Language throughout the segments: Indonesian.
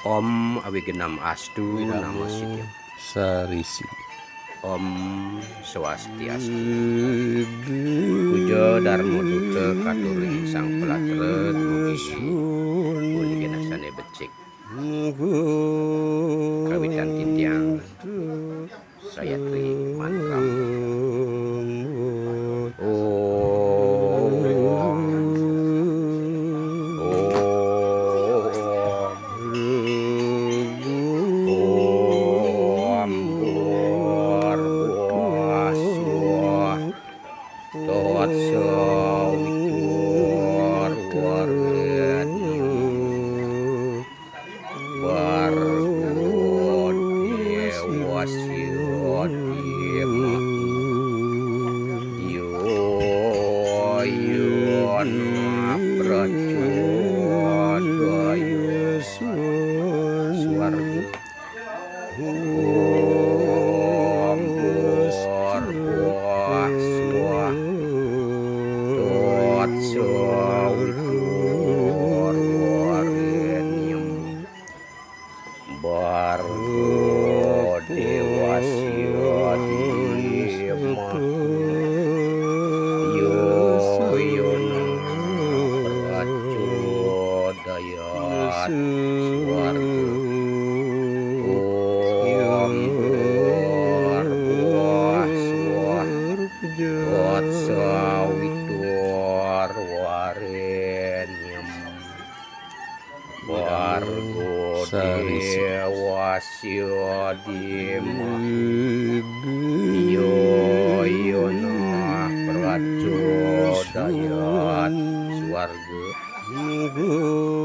Om Awigenam Astu Namo Sidya. Sarisi. Om Swastiastu. Puja Darmo Duta Katuri Sang Pelatret Mugi Uli Genasane Becik Kawitan Tintiang Sayatri Manram.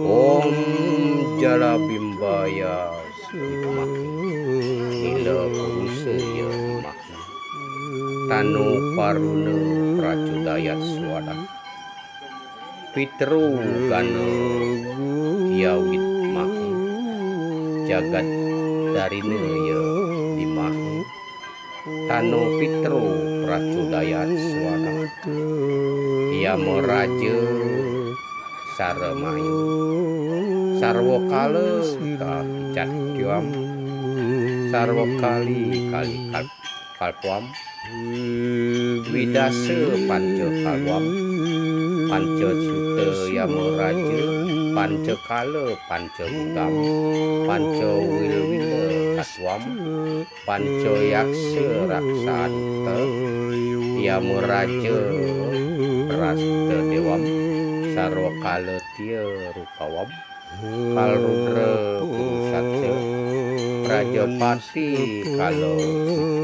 Om Jala Bimbaya Nila Kurusaya Mahna Tanu Paruna Pracudayat Swada Pitru Gana Yawit Mahi Jagat Darina Ya Dimahi Tanu Pitru Pracudayat Swada Yama Raja Saramayu Sarwo Kala Kapicat Tiwam Sarwo Kali Kalpwam Widasa Panca Kalwam Panca Suta Yamaraja Panca Kala Panca Budam Panca Wilwila Kaswam Panca Yaksa Raksanta Yamaraja Rasta Dewam Sarwa Kala Tia Rupawam Kalrudra Purusatya Prajapati Kala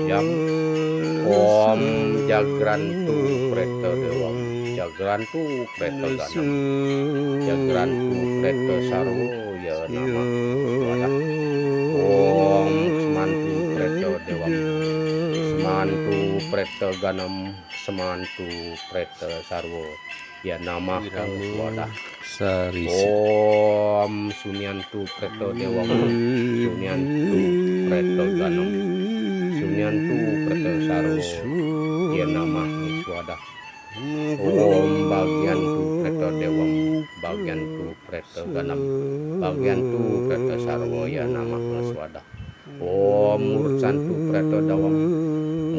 Jam Om Jagrantu Preta Dewam Jagrantu Preta Ganam Jagrantu Preta Sarwo Ya Nama Wadah Om Semantu Preta Dewam Semantu Preta Ganam Semantu Preta Sarwo Ya Nama Wadah Sarisi. Om Sunyantu Preto Dewam Sunyantu Preto Ganam Sunyantu Preto Sarwo Ya Nama Wadah Om Bagiantu Preto Dewam Bagiantu Preto Ganam Bagiantu Preto Sarwo Ya Nama Wadah Om Murcantu Preto Dewam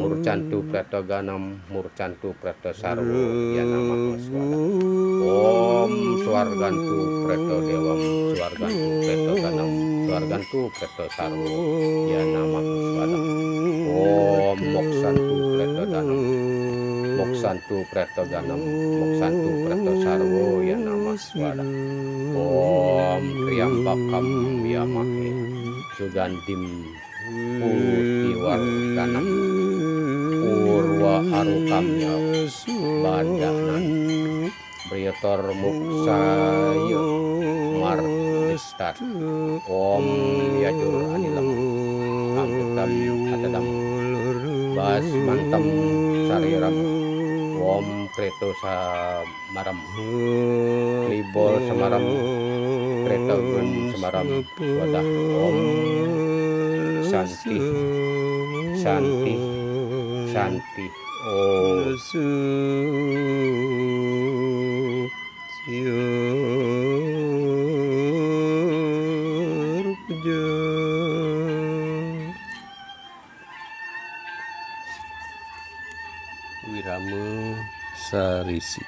Murcantu Preto Ganam Murcantu Preto Sarwo Ya Nama Wadah Om Swargantu Preto Dewam Swargantu Preto Ganam Swargantu Preto Sarwo Ya Nama Wadah Om Moksantu Preto Ganam Moksantu Preto Ganam Moksantu Preto Sarwo Ya Nama Wadah Om Triambakam Yamahe Sugandim Putiwarganam Purwa Arukamya Badanan Briyator Muksaya Martistat Om Yajur Anilam Amputam Atadam Bas Mantam Sariram Om Kreto Samaram Libol Samaram Kreto Gun Samaram Wadah Om Santi Santi Santi Om Sarisi.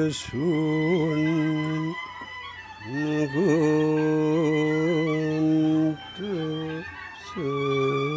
Sun Guntur Semut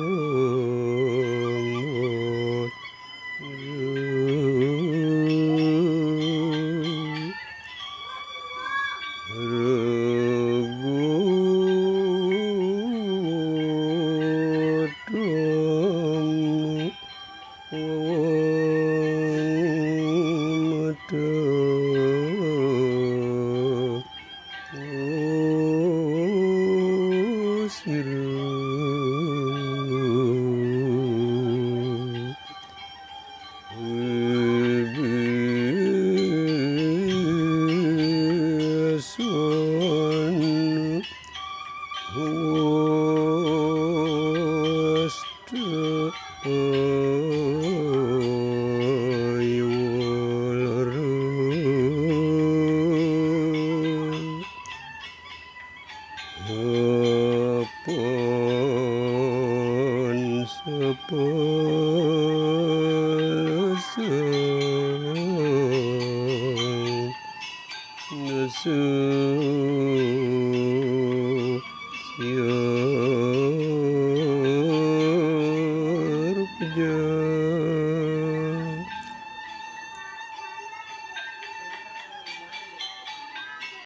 Regutum Sepon